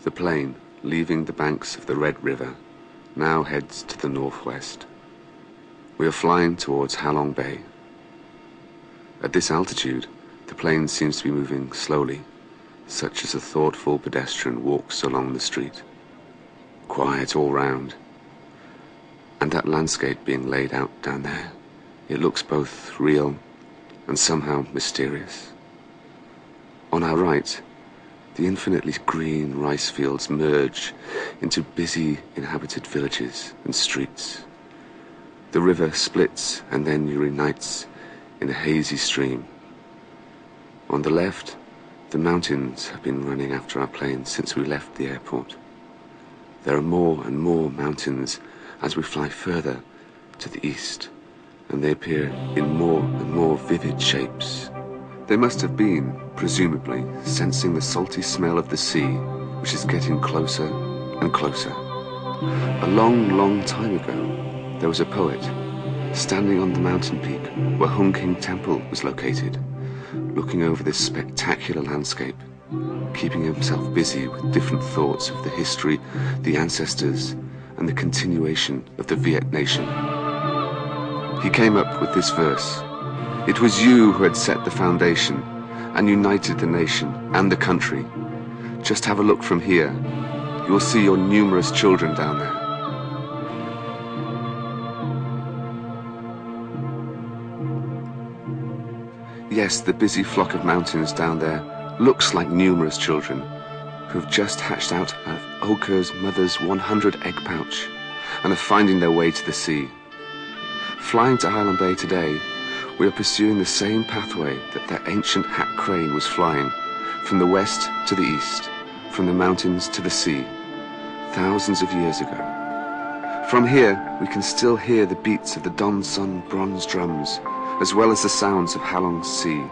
The plane, leaving the banks of the Red River, now heads to the northwest. We are flying towards Halong Bay. At this altitude, the plane seems to be moving slowly, such as a thoughtful pedestrian walks along the street. Quiet all round. And that landscape being laid out down there, it looks both real and somehow mysterious. On our right, the infinitely green rice fields merge into busy inhabited villages and streets. The river splits and then reunites in a hazy stream. On the left, the mountains have been running after our plane since we left the airport. There are more and more mountains as we fly further to the east, and they appear in more and more vivid shapes. They must have been, presumably, sensing the salty smell of the sea, which is getting closer and closer. A long, long time ago, there was a poet standing on the mountain peak where Hung King Temple was located, looking over this spectacular landscape, keeping himself busy with different thoughts of the history, the ancestors, and the continuation of the Viet Nation. He came up with this verse. It was you who had set the foundation and united the nation and the country. Just have a look from here. You will see your numerous children down there. Yes, the busy flock of mountains down there looks like numerous children who have just hatched out of Oker's mother's 100 egg pouch and are finding their way to the sea. Flying to Halong Bay today, we are pursuing the same pathway that the ancient Hat Crane was flying, from the west to the east, from the mountains to the sea, thousands of years ago. From here, we can still hear the beats of the Don Sun bronze drums, as well as the sounds of Halong's sea.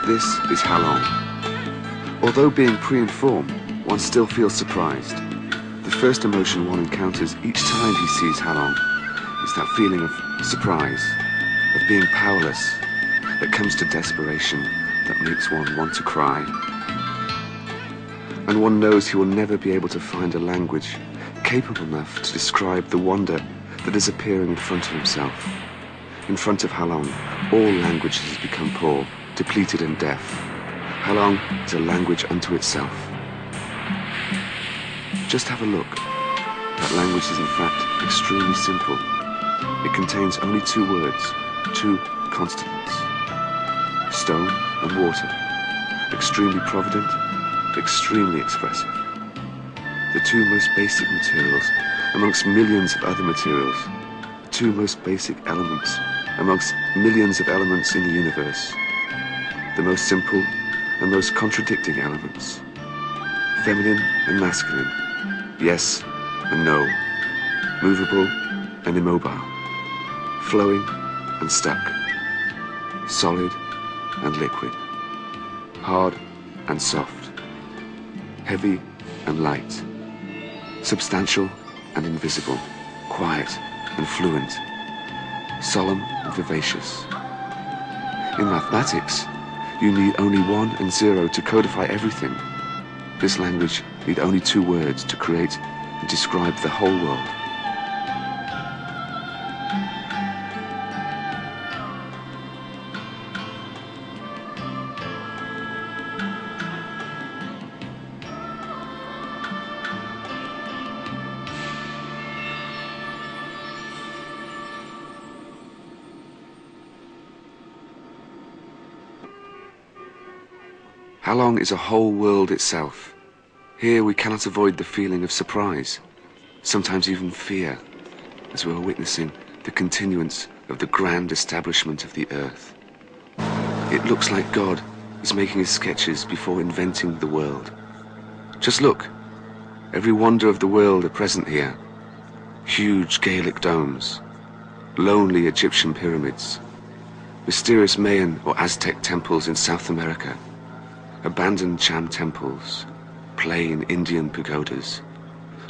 This is Halong. Although being pre-informed, one still feels surprised. The first emotion one encounters each time he sees Halong is that feeling of surprise, of being powerless, that comes to desperation, that makes one want to cry. And one knows he will never be able to find a language capable enough to describe the wonder that is appearing in front of himself. In front of Halong, all languages have become poor, depleted and deaf. Halong is a language unto itself. Just have a look. That language is in fact extremely simple. It contains only two words, two consonants. Stone and water. Extremely provident, extremely expressive. The two most basic materials amongst millions of other materials. The two most basic elements amongst millions of elements in the universe. The most simple and most contradicting elements. Feminine and masculine. Yes and no. Movable and immobile. Flowing and stuck. Solid and liquid. Hard and soft. Heavy and light. Substantial and invisible. Quiet and fluent. Solemn and vivacious. In mathematics, you need only 1 and 0 to codify everything. This language needs only 2 words to create and describe the whole world. Halong is a whole world itself. Here we cannot avoid the feeling of surprise, sometimes even fear, as we are witnessing the continuance of the grand establishment of the earth. It looks like God is making his sketches before inventing the world. Just look, every wonder of the world are present here. Huge Gaelic domes, lonely Egyptian pyramids, mysterious Mayan or Aztec temples in South America, abandoned Cham temples, plain Indian pagodas,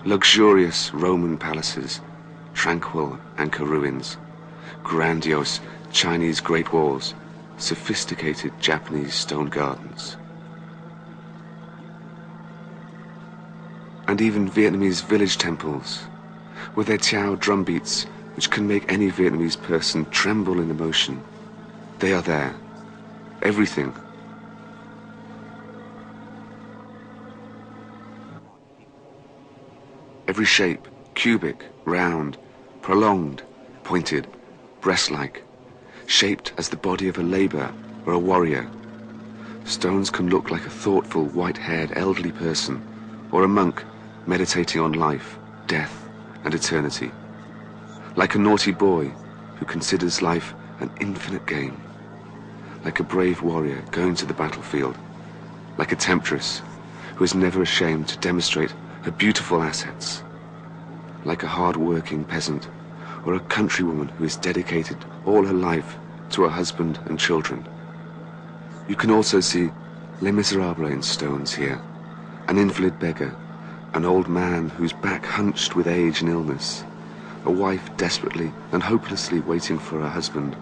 luxurious Roman palaces, tranquil Angkor ruins, grandiose Chinese Great Walls, sophisticated Japanese stone gardens, and even Vietnamese village temples, with their Tiao drum beats which can make any Vietnamese person tremble in emotion. They are there. Everything. Every shape, cubic, round, prolonged, pointed, breast-like, shaped as the body of a laborer or a warrior. Stones can look like a thoughtful, white-haired elderly person, or a monk meditating on life, death, and eternity. Like a naughty boy who considers life an infinite game. Like a brave warrior going to the battlefield. Like a temptress who is never ashamed to demonstrate her beautiful assets. Like a hard-working peasant, or a countrywoman who is dedicated all her life to her husband and children. You can also see Les Miserables in stones here, an invalid beggar, an old man whose back hunched with age and illness, a wife desperately and hopelessly waiting for her husband,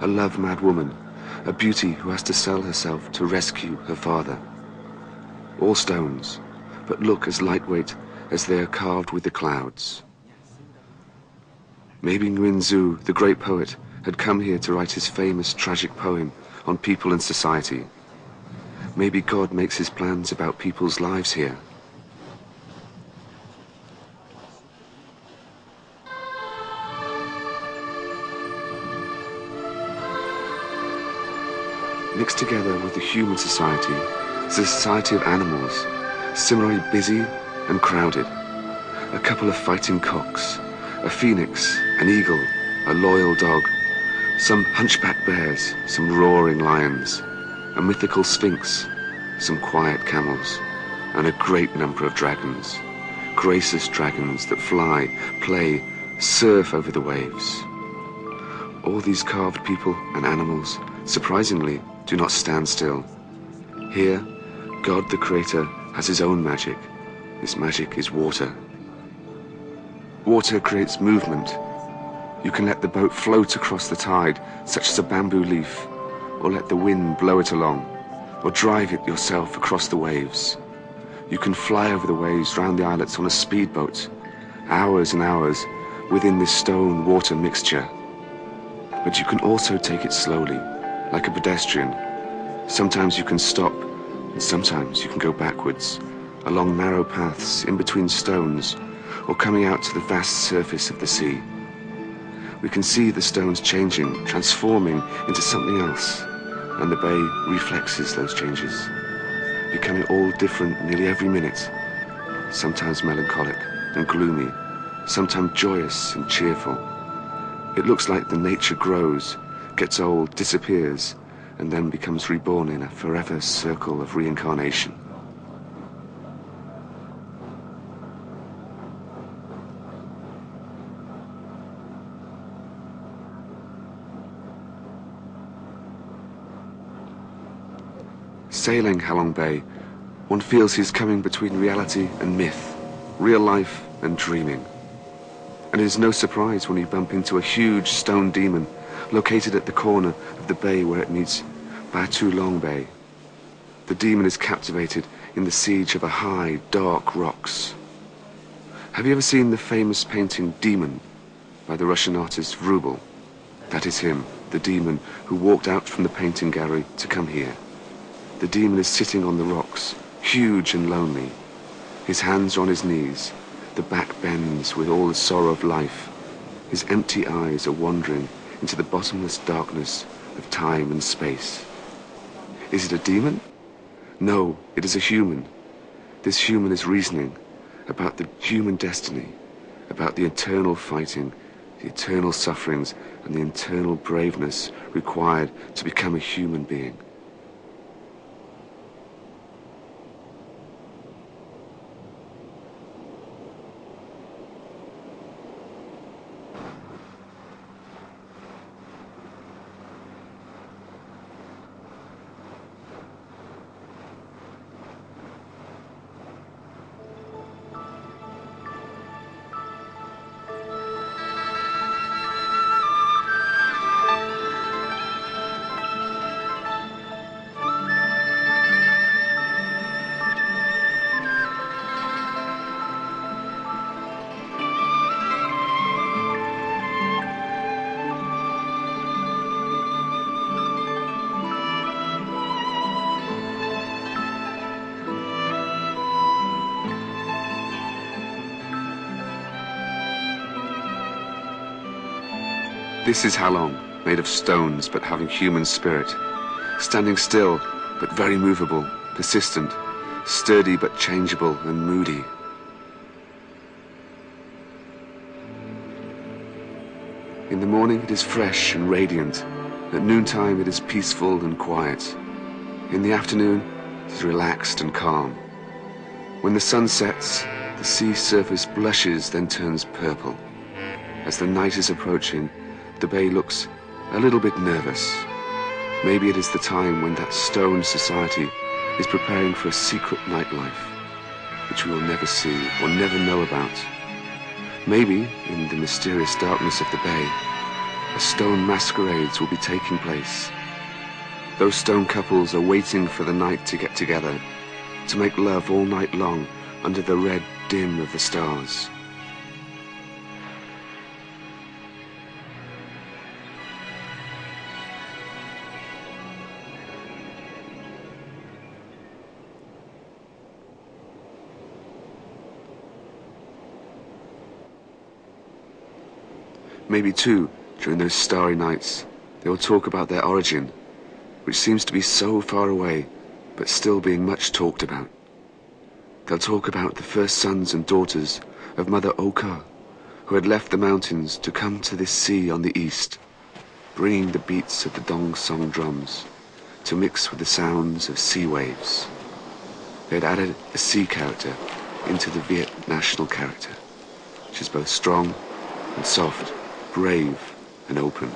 a love-mad woman, a beauty who has to sell herself to rescue her father. All stones, but look as lightweight as they are carved with the clouds. Maybe Nguyen Zu, the great poet, had come here to write his famous tragic poem on people and society. Maybe God makes his plans about people's lives here. Mixed together with the human society is a society of animals, similarly busy and crowded. A couple of fighting cocks, a phoenix, an eagle, a loyal dog, some hunchback bears, some roaring lions, a mythical sphinx, some quiet camels, and a great number of dragons, gracious dragons that fly, play, surf over the waves. All these carved people and animals, surprisingly, do not stand still. Here, God the Creator has his own magic. His magic is water. Water creates movement. You can let the boat float across the tide, such as a bamboo leaf, or let the wind blow it along, or drive it yourself across the waves. You can fly over the waves round the islets on a speedboat, hours and hours within this stone-water mixture. But you can also take it slowly, like a pedestrian. Sometimes you can stop, and sometimes you can go backwards, along narrow paths in between stones, or coming out to the vast surface of the sea. We can see the stones changing, transforming into something else, and the bay reflexes those changes, becoming all different nearly every minute, sometimes melancholic and gloomy, sometimes joyous and cheerful. It looks like the nature grows, gets old, disappears, and then becomes reborn in a forever circle of reincarnation. Sailing Halong Bay, one feels he's coming between reality and myth, real life and dreaming. And it is no surprise when you bump into a huge stone demon located at the corner of the bay where it meets Batu Long Bay. The demon is captivated in the siege of a high, dark rocks. Have you ever seen the famous painting Demon by the Russian artist Vrubel? That is him, the demon who walked out from the painting gallery to come here. The demon is sitting on the rocks, huge and lonely. His hands are on his knees, the back bends with all the sorrow of life. His empty eyes are wandering into the bottomless darkness of time and space. Is it a demon? No, it is a human. This human is reasoning about the human destiny, about the eternal fighting, the eternal sufferings, and the eternal braveness required to become a human being. This is Halong, made of stones but having human spirit, standing still but very movable, persistent, sturdy but changeable and moody. In the morning it is fresh and radiant, at noontime it is peaceful and quiet. In the afternoon it is relaxed and calm. When the sun sets, the sea surface blushes then turns purple. As the night is approaching, the bay looks a little bit nervous. Maybe it is the time when that stone society is preparing for a secret nightlife, which we will never see or never know about. Maybe, in the mysterious darkness of the bay, a stone masquerades will be taking place. Those stone couples are waiting for the night to get together, to make love all night long under the red dim of the stars. Maybe too, during those starry nights, they will talk about their origin, which seems to be so far away, but still being much talked about. They'll talk about the first sons and daughters of Mother Oka, who had left the mountains to come to this sea on the east, bringing the beats of the Dong Song drums to mix with the sounds of sea waves. They had added a sea character into the Viet national character, which is both strong and soft, brave and open.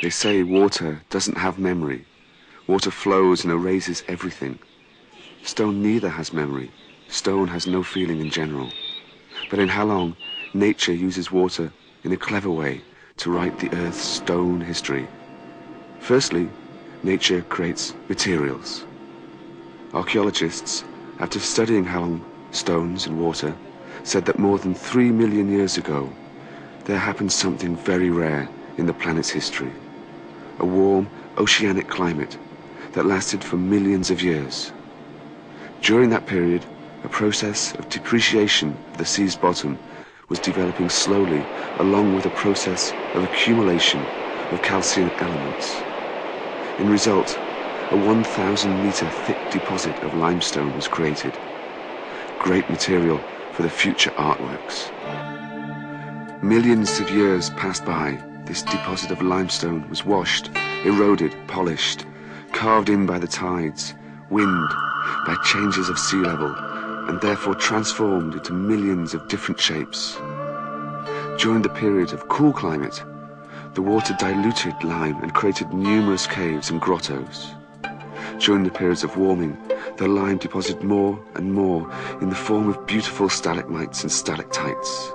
They say water doesn't have memory. Water flows and erases everything. Stone neither has memory. Stone has no feeling in general. But in Halong, nature uses water in a clever way to write the Earth's stone history. Firstly, nature creates materials. Archaeologists, after studying Halong stones and water, said that more than 3 million years ago, there happened something very rare in the planet's history. A warm, oceanic climate that lasted for millions of years. During that period, a process of depreciation of the sea's bottom was developing slowly along with a process of accumulation of calcium elements. In result, a 1,000-meter thick deposit of limestone was created. Great material for the future artworks. Millions of years passed by. This deposit of limestone was washed, eroded, polished, carved in by the tides, wind, by changes of sea level, and therefore transformed into millions of different shapes. During the period of cool climate, the water diluted lime and created numerous caves and grottos. During the periods of warming, the lime deposited more and more in the form of beautiful stalagmites and stalactites.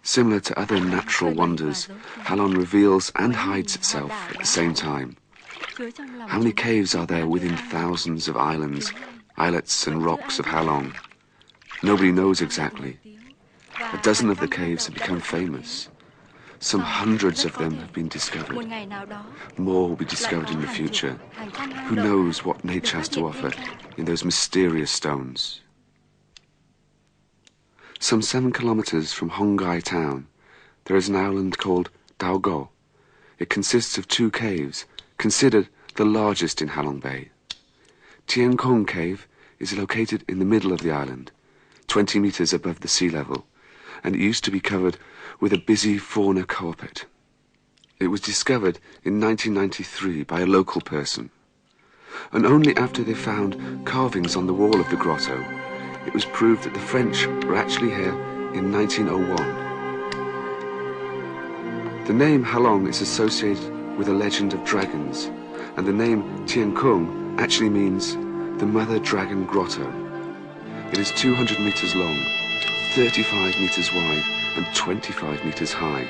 Similar to other natural wonders, Halong reveals and hides itself at the same time. How many caves are there within thousands of islands, islets and rocks of Halong? Nobody knows exactly. A dozen of the caves have become famous. Some hundreds of them have been discovered. More will be discovered in the future. Who knows what nature has to offer in those mysterious stones? Some 7 kilometers from Hongai town, there is an island called Dao Go. It consists of 2 caves, considered the largest in Halong Bay. Tian Kong Cave is located in the middle of the island, 20 meters above the sea level, and it used to be covered with a busy fauna carpet. It was discovered in 1993 by a local person, and only after they found carvings on the wall of the grotto, it was proved that the French were actually here in 1901. The name Halong is associated with a legend of dragons, and the name Tian Kung actually means the Mother Dragon Grotto. It is 200 meters long, 35 meters wide, and 25 meters high.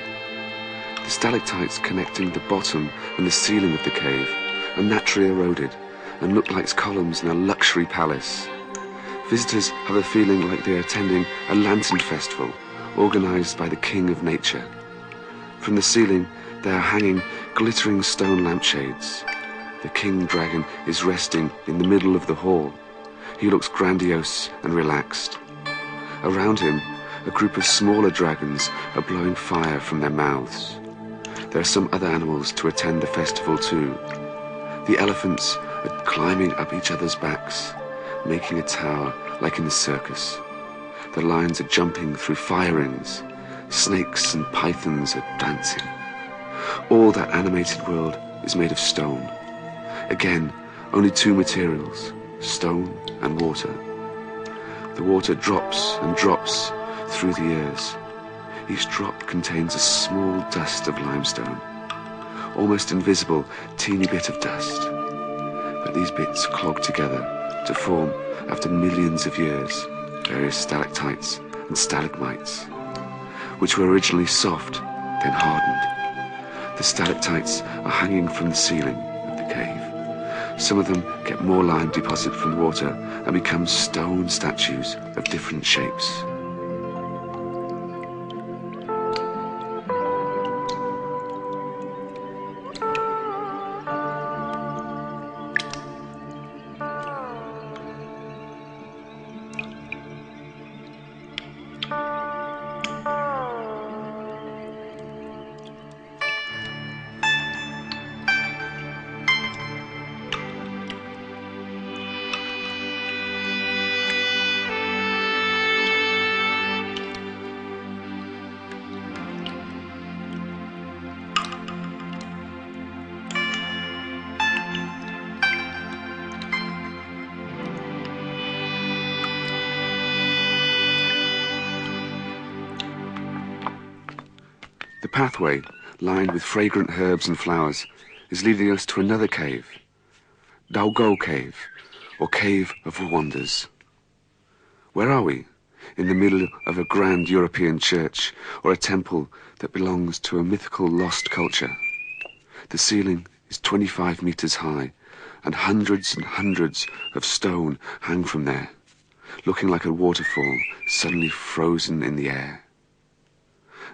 The stalactites connecting the bottom and the ceiling of the cave are naturally eroded and look like columns in a luxury palace. Visitors have a feeling like they are attending a lantern festival organized by the king of nature. From the ceiling, there are hanging glittering stone lampshades. The king dragon is resting in the middle of the hall. He looks grandiose and relaxed. Around him, a group of smaller dragons are blowing fire from their mouths. There are some other animals to attend the festival too. The elephants are climbing up each other's backs, making a tower like in the circus. The lions are jumping through fire rings. Snakes and pythons are dancing. All that animated world is made of stone. Again, only 2 materials, stone and water. The water drops and drops through the years. Each drop contains a small dust of limestone, almost invisible, teeny bit of dust. But these bits clog together to form, after millions of years, various stalactites and stalagmites, which were originally soft, then hardened. The stalactites are hanging from the ceiling of the cave. Some of them get more lime deposit from water and become stone statues of different shapes. The pathway, lined with fragrant herbs and flowers, is leading us to another cave, Dao Go Cave, or Cave of Wonders. Where are we? In the middle of a grand European church, or a temple that belongs to a mythical lost culture. The ceiling is 25 meters high, and hundreds of stone hang from there, looking like a waterfall suddenly frozen in the air.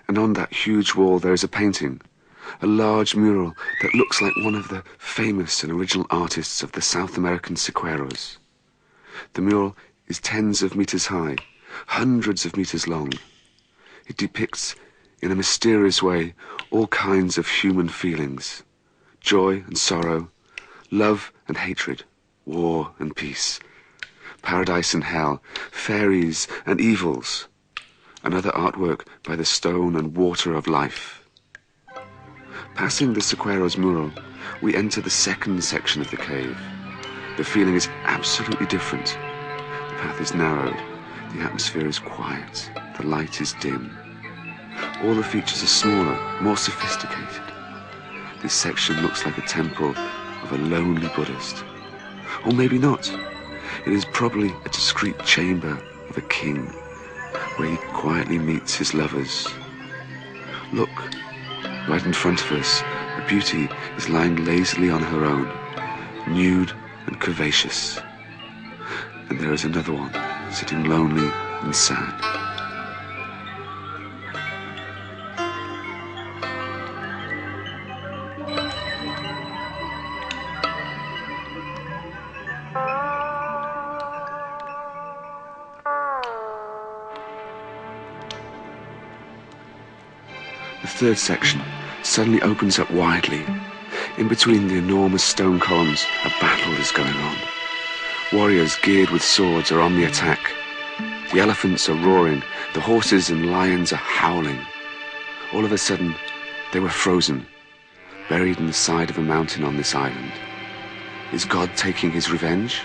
And on that huge wall there is a painting, a large mural that looks like one of the famous and original artists of the South American Siqueiros. The mural is tens of meters high, hundreds of meters long. It depicts, in a mysterious way, all kinds of human feelings: joy and sorrow, love and hatred, war and peace, paradise and hell, fairies and evils. Another artwork by the stone and water of life. Passing the Siqueiros mural, we enter the second section of the cave. The feeling is absolutely different. The path is narrowed, the atmosphere is quiet, the light is dim. All the features are smaller, more sophisticated. This section looks like a temple of a lonely Buddhist. Or maybe not. It is probably a discreet chamber of a king, where he quietly meets his lovers. Look, right in front of us, a beauty is lying lazily on her own, nude and curvaceous. And there is another one, sitting lonely and sad. The third section suddenly opens up widely. In between the enormous stone columns, a battle is going on. Warriors geared with swords are on the attack. The elephants are roaring, the horses and lions are howling. All of a sudden, they were frozen, buried in the side of a mountain on this island. Is God taking his revenge?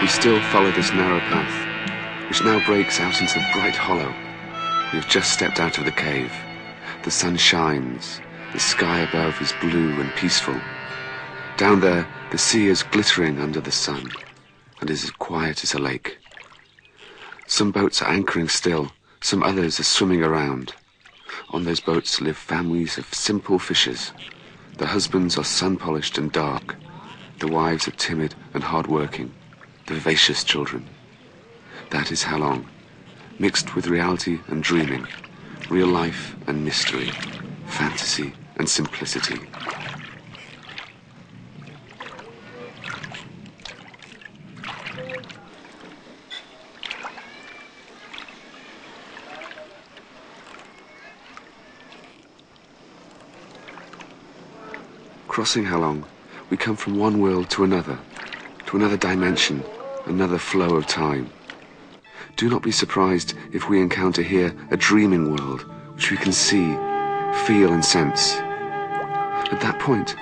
We still follow this narrow path, which now breaks out into a bright hollow. We have just stepped out of the cave. The sun shines, the sky above is blue and peaceful. Down there, the sea is glittering under the sun, and is as quiet as a lake. Some boats are anchoring still, some others are swimming around. On those boats live families of simple fishers. The husbands are sun-polished and dark. The wives are timid and hard-working. The vivacious children. That is Halong, mixed with reality and dreaming, real life and mystery, fantasy and simplicity. Crossing Halong, we come from one world to another dimension, another flow of time. Do not be surprised if we encounter here a dreaming world, which we can see, feel and sense. At that point,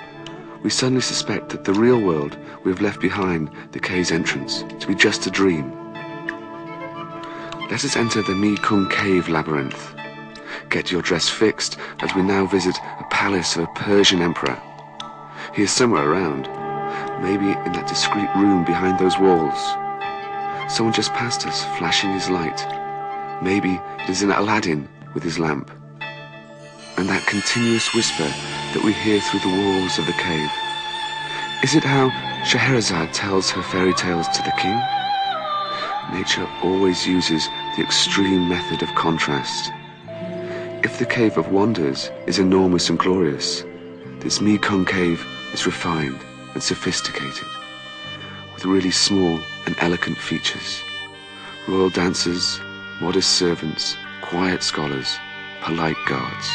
we suddenly suspect that the real world we have left behind the cave's entrance to be just a dream. Let us enter the Mi Kung Cave labyrinth. Get your dress fixed as we now visit a palace of a Persian emperor. He is somewhere around, maybe in that discreet room behind those walls. Someone just passed us, flashing his light. Maybe it is in Aladdin with his lamp. And that continuous whisper that we hear through the walls of the cave. Is it how Scheherazade tells her fairy tales to the king? Nature always uses the extreme method of contrast. If the Cave of Wonders is enormous and glorious, this Mi Kung Cave is refined and sophisticated, with really small and elegant features. Royal dancers, modest servants, quiet scholars, polite guards.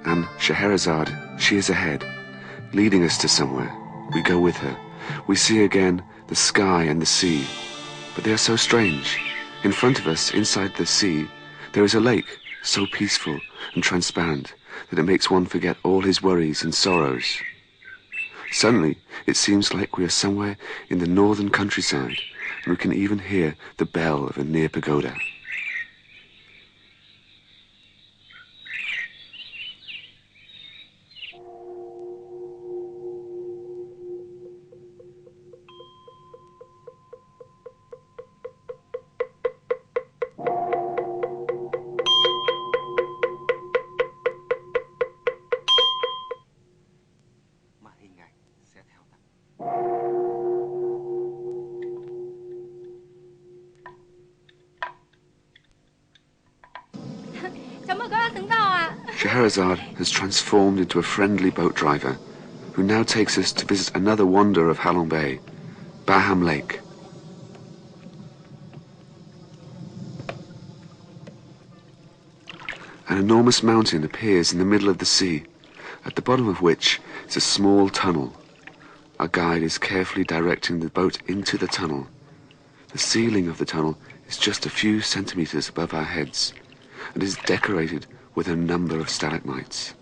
And Scheherazade, she is ahead, leading us to somewhere. We go with her. We see again the sky and the sea, but they are so strange. In front of us, inside the sea, there is a lake, so peaceful and transparent that it makes one forget all his worries and sorrows. Suddenly, it seems like we are somewhere in the northern countryside, and we can even hear the bell of a near pagoda. Scheherazade has transformed into a friendly boat driver, who now takes us to visit another wonder of Halong Bay, Baham Lake. An enormous mountain appears in the middle of the sea, at the bottom of which is a small tunnel. Our guide is carefully directing the boat into the tunnel. The ceiling of the tunnel is just a few centimeters above our heads, and is decorated with a number of stalagmites.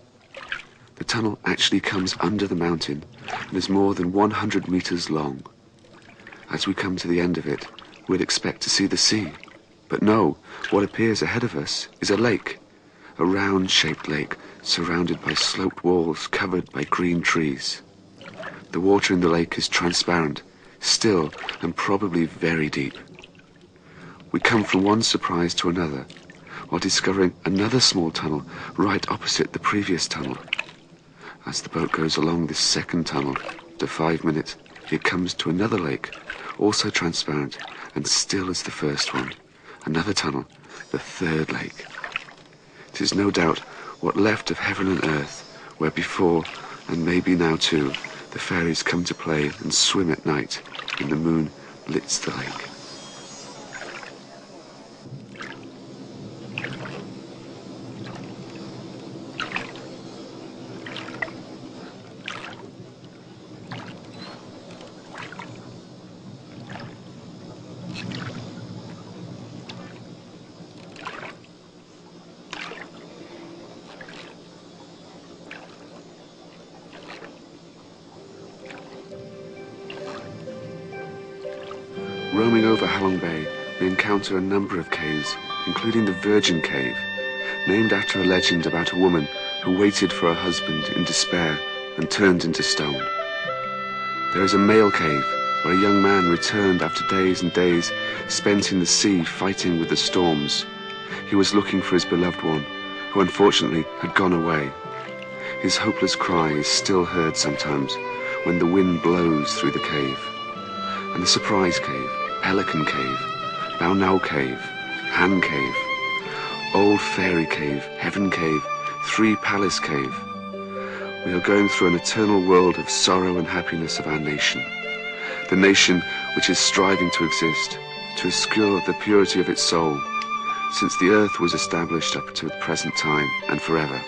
The tunnel actually comes under the mountain and is more than 100 meters long. As we come to the end of it, we'd expect to see the sea. But no, what appears ahead of us is a lake, a round-shaped lake surrounded by sloped walls covered by green trees. The water in the lake is transparent, still, and probably very deep. We come from one surprise to another, while discovering another small tunnel right opposite the previous tunnel. As the boat goes along this second tunnel, after 5 minutes, it comes to another lake, also transparent and still as the first one. Another tunnel, the third lake. It is no doubt what left of heaven and earth, where before, and maybe now too, the fairies come to play and swim at night when the moon lits the lake. Roaming over Halong Bay, we encounter a number of caves, including the Virgin Cave, named after a legend about a woman who waited for her husband in despair and turned into stone. There is a male cave where a young man returned after days and days spent in the sea fighting with the storms, He was looking for his beloved one, who unfortunately had gone away. His hopeless cry is still heard sometimes when the wind blows through the cave. And the Surprise Cave, Pelican Cave, Bao Nao Cave, Han Cave, Old Fairy Cave, Heaven Cave, Three Palace Cave. We are going through an eternal world of sorrow and happiness of our nation. The nation which is striving to exist, to secure the purity of its soul, since the earth was established up to the present time and forever.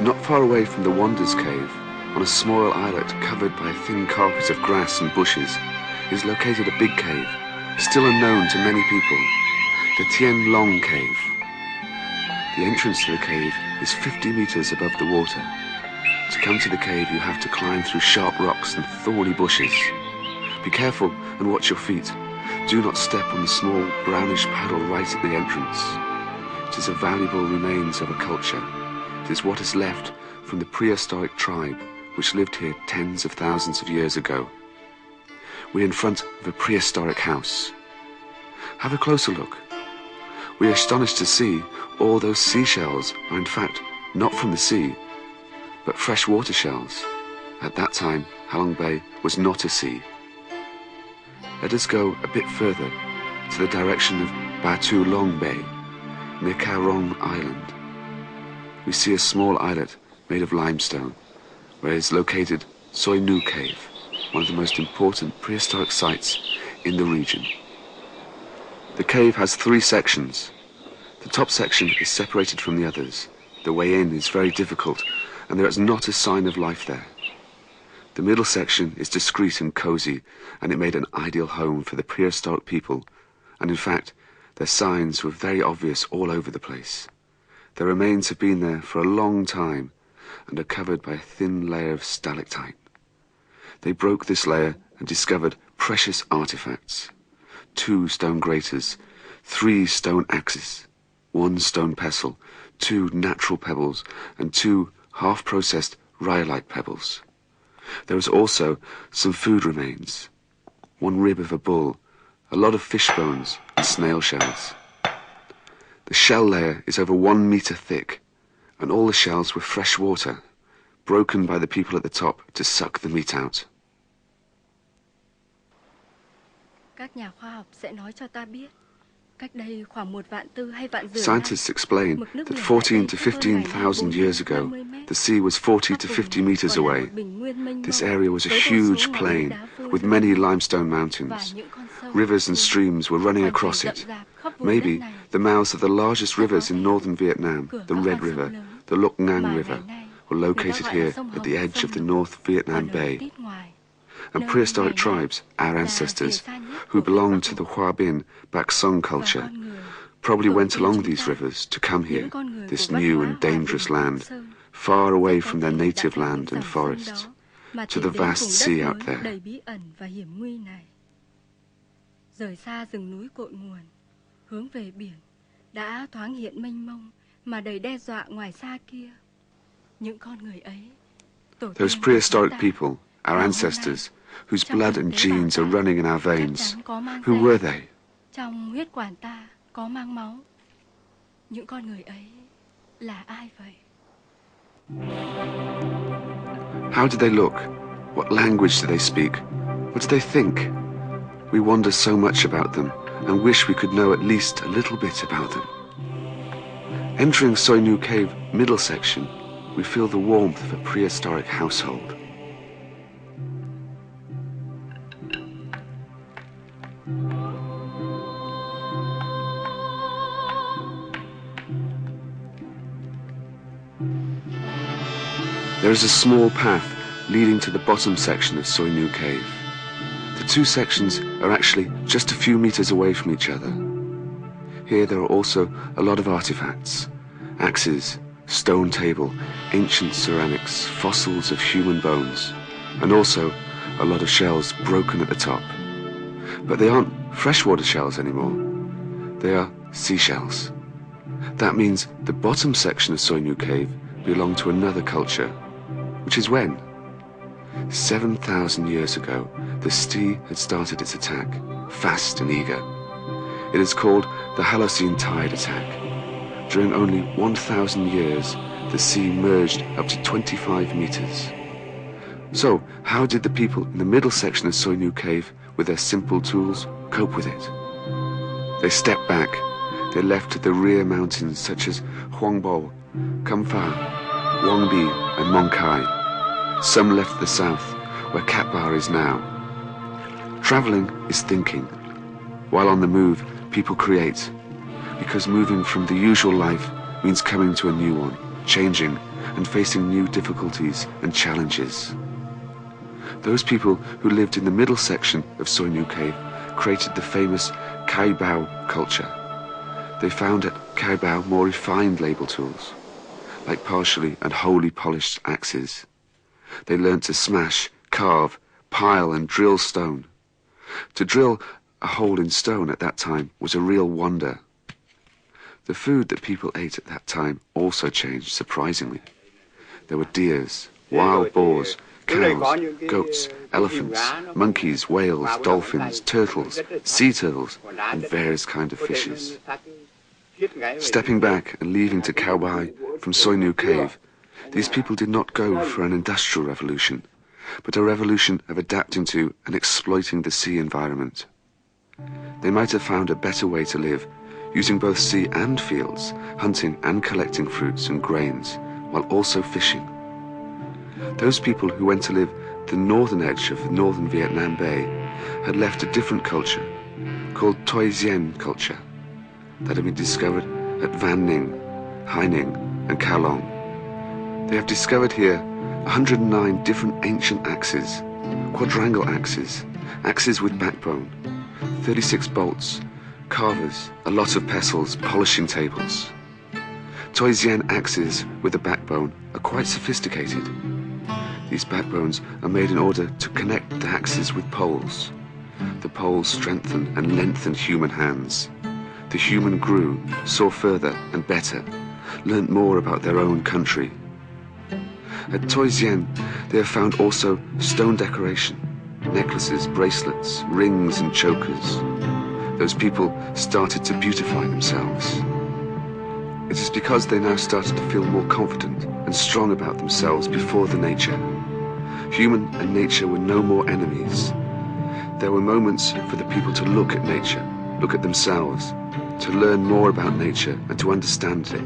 Not far away from the Wonders Cave, on a small islet covered by a thin carpet of grass and bushes, is located a big cave, still unknown to many people, the Tien Long Cave. The entrance to the cave is 50 meters above the water. To come to the cave, you have to climb through sharp rocks and thorny bushes. Be careful and watch your feet. Do not step on the small brownish paddle right at the entrance. It is a valuable remains of a culture. It is what is left from the prehistoric tribe which lived here tens of thousands of years ago. We're in front of a prehistoric house. Have a closer look. We are astonished to see all those seashells are in fact not from the sea, but freshwater shells. At that time, Halong Bay was not a sea. Let us go a bit further to the direction of Batu Long Bay, near Karong Island. We see a small islet made of limestone, where is located Soi Nu Cave, one of the most important prehistoric sites in the region. The cave has 3 sections. The top section is separated from the others. The way in is very difficult, and there is not a sign of life there. The middle section is discreet and cozy, and it made an ideal home for the prehistoric people, and in fact, their signs were very obvious all over the place. Their remains have been there for a long time and are covered by a thin layer of stalactite. They broke this layer and discovered precious artifacts. 2 stone graters, 3 stone axes, 1 stone pestle, 2 natural pebbles, and 2 half-processed rhyolite pebbles. There was also some food remains, 1 rib of a bull, a lot of fish bones and snail shells. The shell layer is over 1 meter thick, and all the shells were fresh water, broken by the people at the top to suck the meat out. Scientists explain that 14 to 15,000 years ago, the sea was 40 to 50 meters away. This area was a huge plain with many limestone mountains. Rivers and streams were running across it. Maybe the mouths of the largest rivers in northern Vietnam, the Red River, the Loc Nang River, were located here at the edge of the North Vietnam Bay. And prehistoric tribes, our ancestors, who belonged to the Hoa Binh Bac Song culture, probably went along these rivers to come here, this new and dangerous land, far away from their native land and forests, to the vast sea out there. Rời xa rừng núi cội nguồn, hướng về biển, đã thoáng hiện mênh mông mà đầy đe dọa ngoài xa kia. Những con người ấy, those prehistoric people, our ancestors, whose blood and genes are running in our veins, who were they? Trong huyết quản ta có mang máu. Những con người ấy là ai vậy? How do they look? What language do they speak? What do they think? We wonder so much about them and wish we could know at least a little bit about them. Entering Soi Nu Cave middle section, we feel the warmth of a prehistoric household. There is a small path leading to the bottom section of Soi Nu Cave. The two sections are actually just a few meters away from each other. Here there are also a lot of artifacts: axes, stone table, ancient ceramics, fossils of human bones, and also a lot of shells broken at the top. But they aren't freshwater shells anymore. They are seashells. That means the bottom section of Soi Nu Cave belonged to another culture, which is when? 7,000 years ago, the sea had started its attack, fast and eager. It is called the Holocene Tide Attack. During only 1,000 years, the sea merged up to 25 meters. So, how did the people in the middle section of Soi Nu Cave, with their simple tools, cope with it? They stepped back. They left the rear mountains such as Huangbo, Kampha, Huangbi, and Mongkai. Some left the south, where Katba is now. Traveling is thinking. While on the move, people create, because moving from the usual life means coming to a new one, changing, and facing new difficulties and challenges. Those people who lived in the middle section of Soi Nu Cave created the famous Caibao culture. They found at Caibao more refined label tools, like partially and wholly polished axes. They learned to smash, carve, pile and drill stone. To drill a hole in stone at that time was a real wonder. The food that people ate at that time also changed surprisingly. There were deers, wild boars, cows, goats, elephants, monkeys, whales, dolphins, turtles, sea turtles, and various kinds of fishes. Stepping back and leaving to Cao Bai from Soi Nu Cave, these people did not go for an industrial revolution, but a revolution of adapting to and exploiting the sea environment. They might have found a better way to live, using both sea and fields, hunting and collecting fruits and grains, while also fishing. Those people who went to live the northern edge of the northern Vietnam Bay had left a different culture, called Toi Dien culture, that had been discovered at Van Ninh, Hai Ninh, and Cao Long. They have discovered here 109 different ancient axes, quadrangle axes, axes with backbone, 36 bolts, carvers, a lot of pestles, polishing tables. Toi Dien axes with a backbone are quite sophisticated. These backbones are made in order to connect the axes with poles. The poles strengthen and lengthen human hands. The human grew, saw further and better, learnt more about their own country. At Toi Dien, they have found also stone decoration, necklaces, bracelets, rings and chokers. Those people started to beautify themselves. It is because they now started to feel more confident and strong about themselves before the nature. Human and nature were no more enemies. There were moments for the people to look at nature, look at themselves, to learn more about nature and to understand it.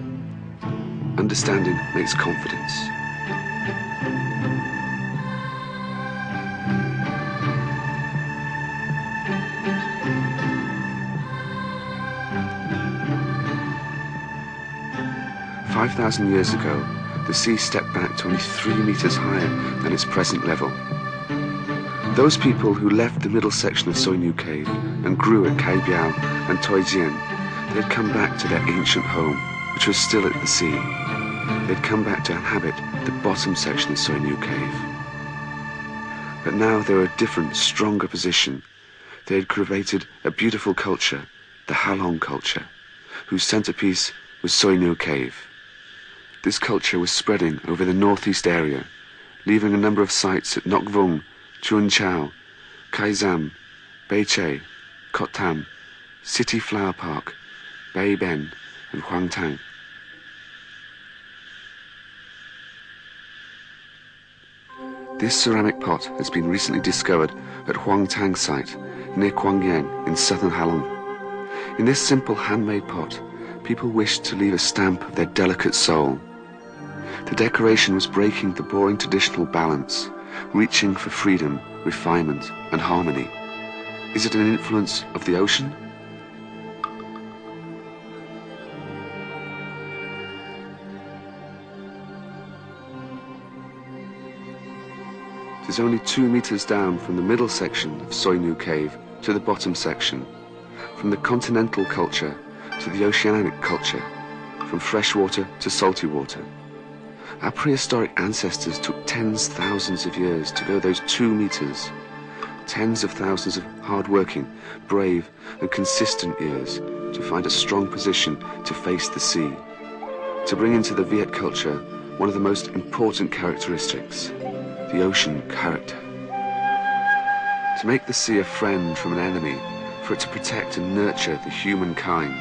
Understanding makes confidence. "5,000 years ago, the sea stepped back to only 3 meters higher than its present level. Those people who left the middle section of Soi Nu Cave and grew at Cai Biao and Toi Dien, they had come back to their ancient home, which was still at the sea. They had come back to inhabit the bottom section of Soi Nu Cave. But now they were a different, stronger position. They had created a beautiful culture, the Halong culture, whose centerpiece was Soi Nu Cave. This culture was spreading over the northeast area, leaving a number of sites at Ngoc Vung, Chuan Chau, Kai Zam, Bei Che, Kot Tam, City Flower Park, Bay Ben, and Huang Tang. This ceramic pot has been recently discovered at Huang Tang site near Quang Yang in southern Halong. In this simple handmade pot, people wished to leave a stamp of their delicate soul. The decoration was breaking the boring traditional balance, reaching for freedom, refinement, and harmony. Is it an influence of the ocean? is only 2 meters down from the middle section of Soi Nu Cave to the bottom section, from the continental culture to the oceanic culture, from freshwater to salty water. Our prehistoric ancestors took thousands of years to go those 2 meters, tens of thousands of hard-working, brave and consistent years to find a strong position to face the sea, to bring into the Viet culture one of the most important characteristics, the ocean character. To make the sea a friend from an enemy, for it to protect and nurture the humankind.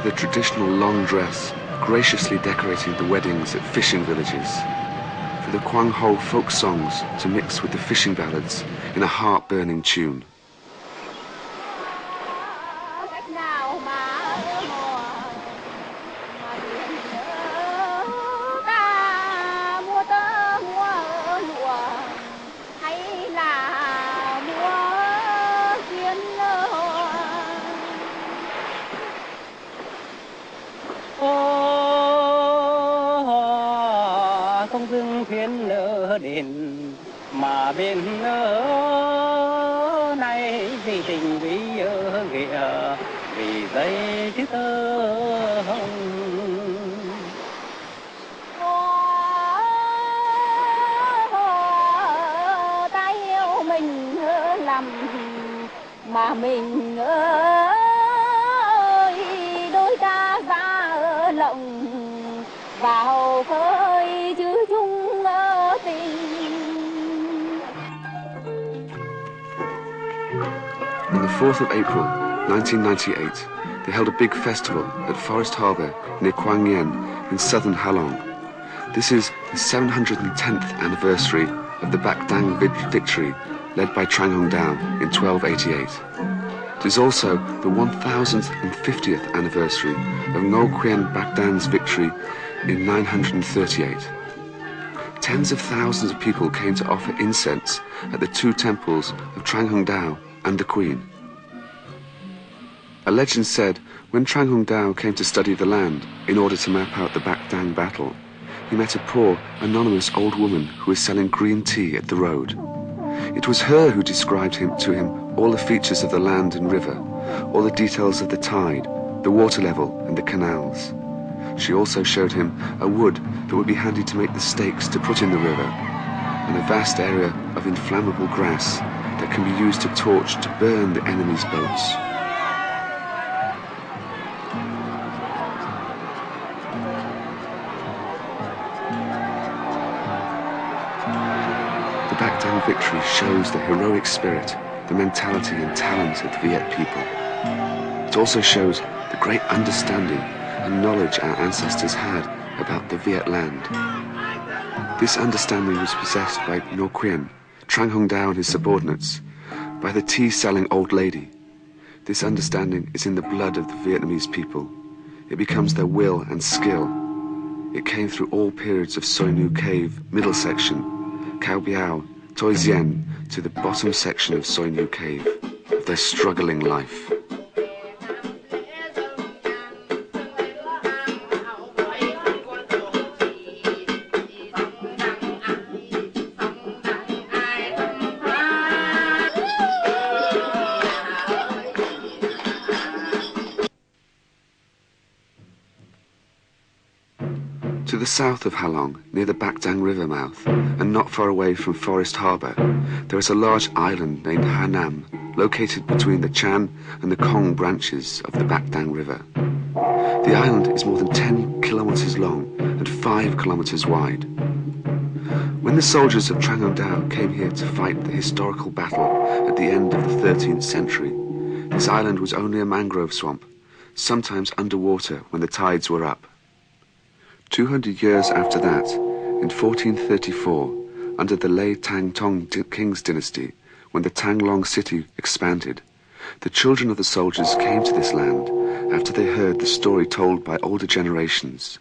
The traditional long dress, graciously decorating the weddings at fishing villages. For the Quang Ho folk songs to mix with the fishing ballads in a heart-burning tune. Không dưng phiến nở đền mà bên nở này vì tình vì nghĩa vì giây thứ thơ hồng. Ta yêu mình lầm mà mình ơi đôi ta ra lộng vào khơi chứ chung tình. On the 4th of April, 1998, they held a big festival at Forest Harbour near Quang Yen in southern Halong. This is the 710th anniversary of the Bac Dang victory led by Trang Hong Dao in 1288. It is also the 1050th anniversary of Ngo Quyen Bac Dan's victory in 938. Tens of thousands of people came to offer incense at the 2 temples of Trang Hong Dao and the Queen. A legend said when Trang Hong Dao came to study the land in order to map out the Bac Dang battle, he met a poor, anonymous old woman who was selling green tea at the road. It was her who described to him all the features of the land and river, all the details of the tide, the water level and the canals. She also showed him a wood that would be handy to make the stakes to put in the river, and a vast area of inflammable grass that can be used to torch to burn the enemy's boats. The Bac Dang victory shows the heroic spirit, the mentality and talent of the Viet people. It also shows the great understanding and knowledge our ancestors had about the Viet land. This understanding was possessed by Ngo Quyen, Trang Hung Dao and his subordinates, by the tea-selling old lady. This understanding is in the blood of the Vietnamese people. It becomes their will and skill. It came through all periods of Soi Nu Cave, middle section, Cao Biao, Toi Zien, to the bottom section of Soi Nu Cave, of their struggling life. To the south of Halong, near the Bac Dang River mouth, and not far away from Forest Harbour, there is a large island named Ha Nam, located between the Chan and the Kong branches of the Bac Dang River. The island is more than 10 kilometers long and 5 kilometers wide. When the soldiers of Trang Hung Dao came here to fight the historical battle at the end of the 13th century, this island was only a mangrove swamp, sometimes underwater when the tides were up. 200 years after that, in 1434, under the Lei Tang Tong King's dynasty, when the Tang Long city expanded, the children of the soldiers came to this land after they heard the story told by older generations.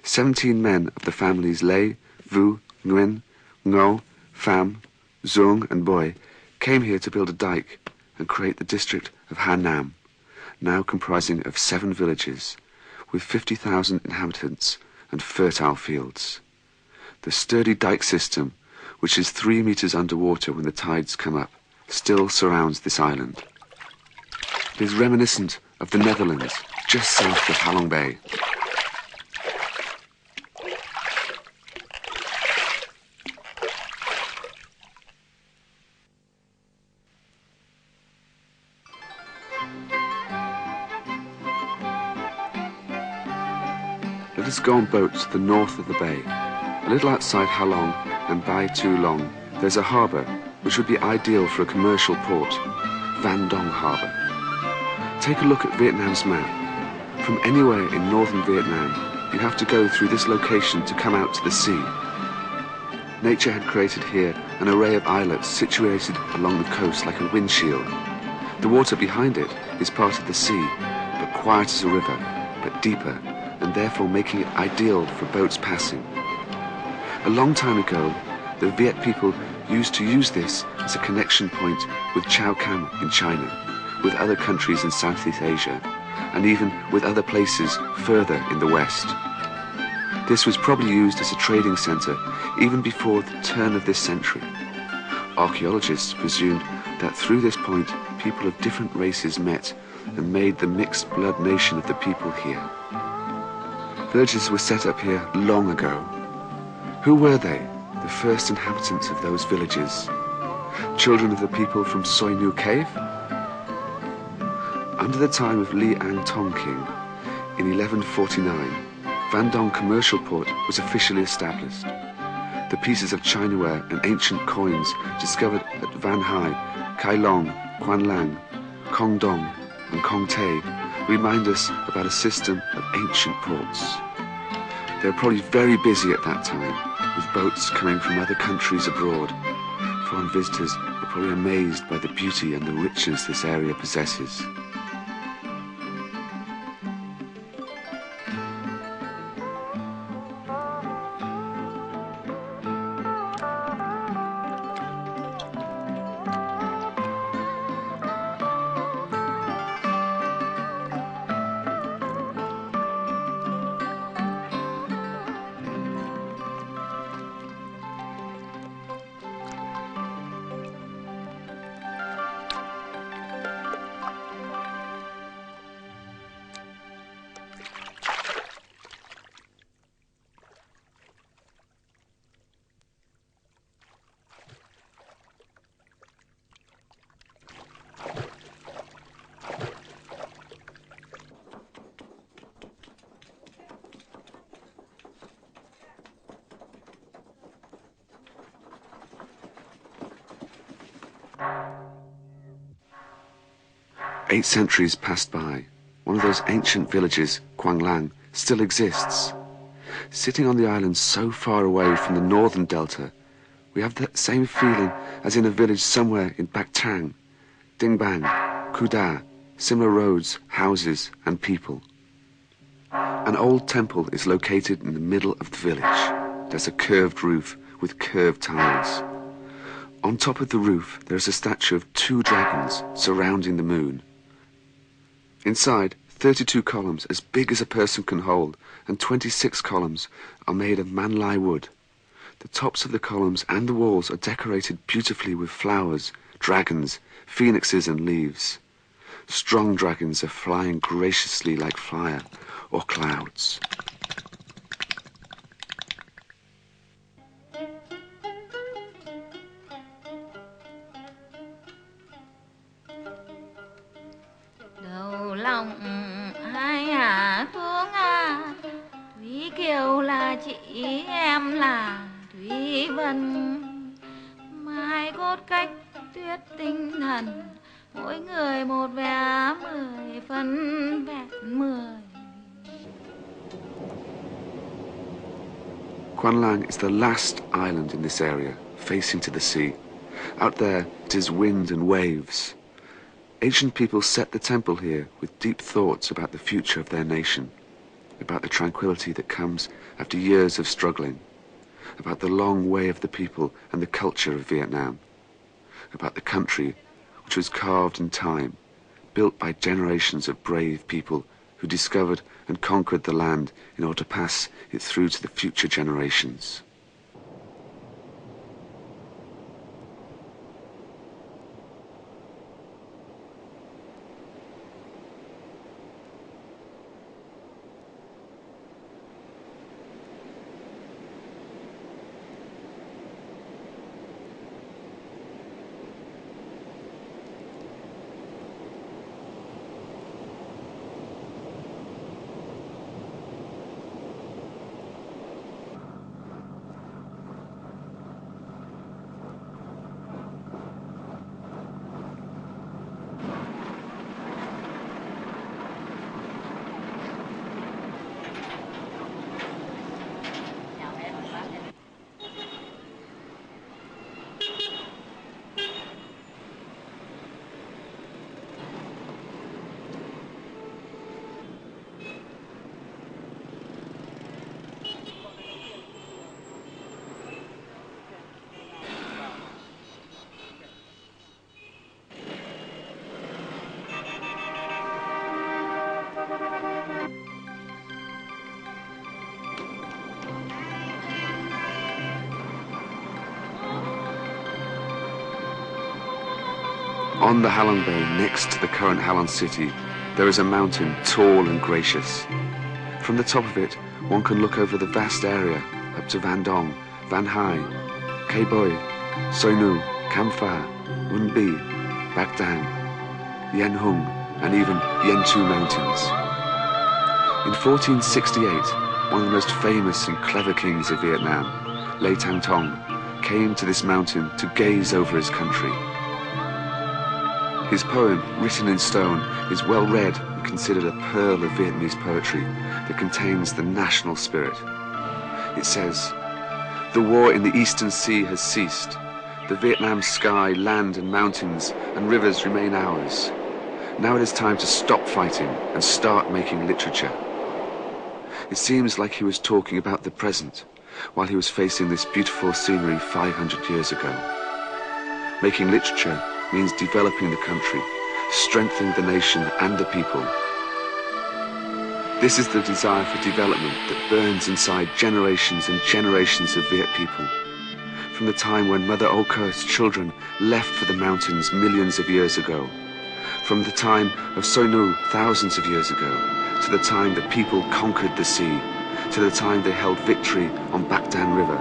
17 men of the families Lei, Vu, Nguyen, Ngo, Pham, Zung and Boi came here to build a dike and create the district of Ha Nam, now comprising of 7 villages, with 50,000 inhabitants and fertile fields. The sturdy dike system, which is 3 meters underwater when the tides come up, still surrounds this island. It is reminiscent of the Netherlands, just south of Halong Bay. Let us go on boat to the north of the bay. A little outside Halong and Bai Tu Long, there's a harbour which would be ideal for a commercial port, Van Dong Harbour. Take a look at Vietnam's map. From anywhere in northern Vietnam, you have to go through this location to come out to the sea. Nature had created here an array of islets situated along the coast like a windshield. The water behind it is part of the sea, but quiet as a river, but deeper, and therefore making it ideal for boats passing. A long time ago, the Viet people used to use this as a connection point with Chao Cam in China, with other countries in Southeast Asia, and even with other places further in the west. This was probably used as a trading centre even before the turn of this century. Archaeologists presumed that through this point people of different races met and made the mixed blood nation of the people here. Villages were set up here long ago. Who were they, the first inhabitants of those villages? Children of the people from Soi Nu Cave? Under the time of Li Ang Tong King, in 1149, Van Dong Commercial Port was officially established. The pieces of chinaware and ancient coins discovered at Van Hai, Kai Long, Quan Lang, Kong Dong, and Kong Tay remind us about a system of ancient ports. They were probably very busy at that time, with boats coming from other countries abroad. Foreign visitors were probably amazed by the beauty and the richness this area possesses. Eight centuries passed by. One of those ancient villages, Quang Lang, still exists. Sitting on the island so far away from the northern delta, we have the same feeling as in a village somewhere in Bac Thang, Dingbang, Kuda, similar roads, houses and people. An old temple is located in the middle of the village. There's a curved roof with curved tiles. On top of the roof there is a statue of 2 dragons surrounding the moon. Inside, 32 columns as big as a person can hold and 26 columns are made of manlai wood. The tops of the columns and the walls are decorated beautifully with flowers, dragons, phoenixes and leaves. Strong dragons are flying graciously like fire or clouds. Đầu lòng hai hà phương à, Thúy Kiều là chị em là Thúy Vân. Mai cốt cách tuyết tinh thần, mỗi người một vẻ 10 phân vẹn 10. Quan Lang is the last island in this area, facing to the sea. Out there it is wind and waves. Ancient people set the temple here with deep thoughts about the future of their nation, about the tranquility that comes after years of struggling, about the long way of the people and the culture of Vietnam, about the country which was carved in time, built by generations of brave people who discovered and conquered the land in order to pass it through to the future generations. On the Halong Bay, next to the current Halong city, there is a mountain tall and gracious. From the top of it, one can look over the vast area up to Van Dong, Van Hai, Khe Boi, Soi Nu, Cam Pha, Un Bi, Bac Dang, Yen Hung, and even Yen Tu Mountains. In 1468, one of the most famous and clever kings of Vietnam, Lê Thang Tông, came to this mountain to gaze over his country. His poem, written in stone, is well read and considered a pearl of Vietnamese poetry that contains the national spirit. It says, "The war in the Eastern Sea has ceased. The Vietnam sky, land and mountains and rivers remain ours. Now it is time to stop fighting and start making literature." It seems like he was talking about the present, while he was facing this beautiful scenery 500 years ago. Making literature means developing the country, strengthening the nation and the people. This is the desire for development that burns inside generations and generations of Viet people. From the time when Mother O Ke's children left for the mountains millions of years ago, from the time of Soi Nu thousands of years ago, to the time the people conquered the sea, to the time they held victory on Bac Dang River,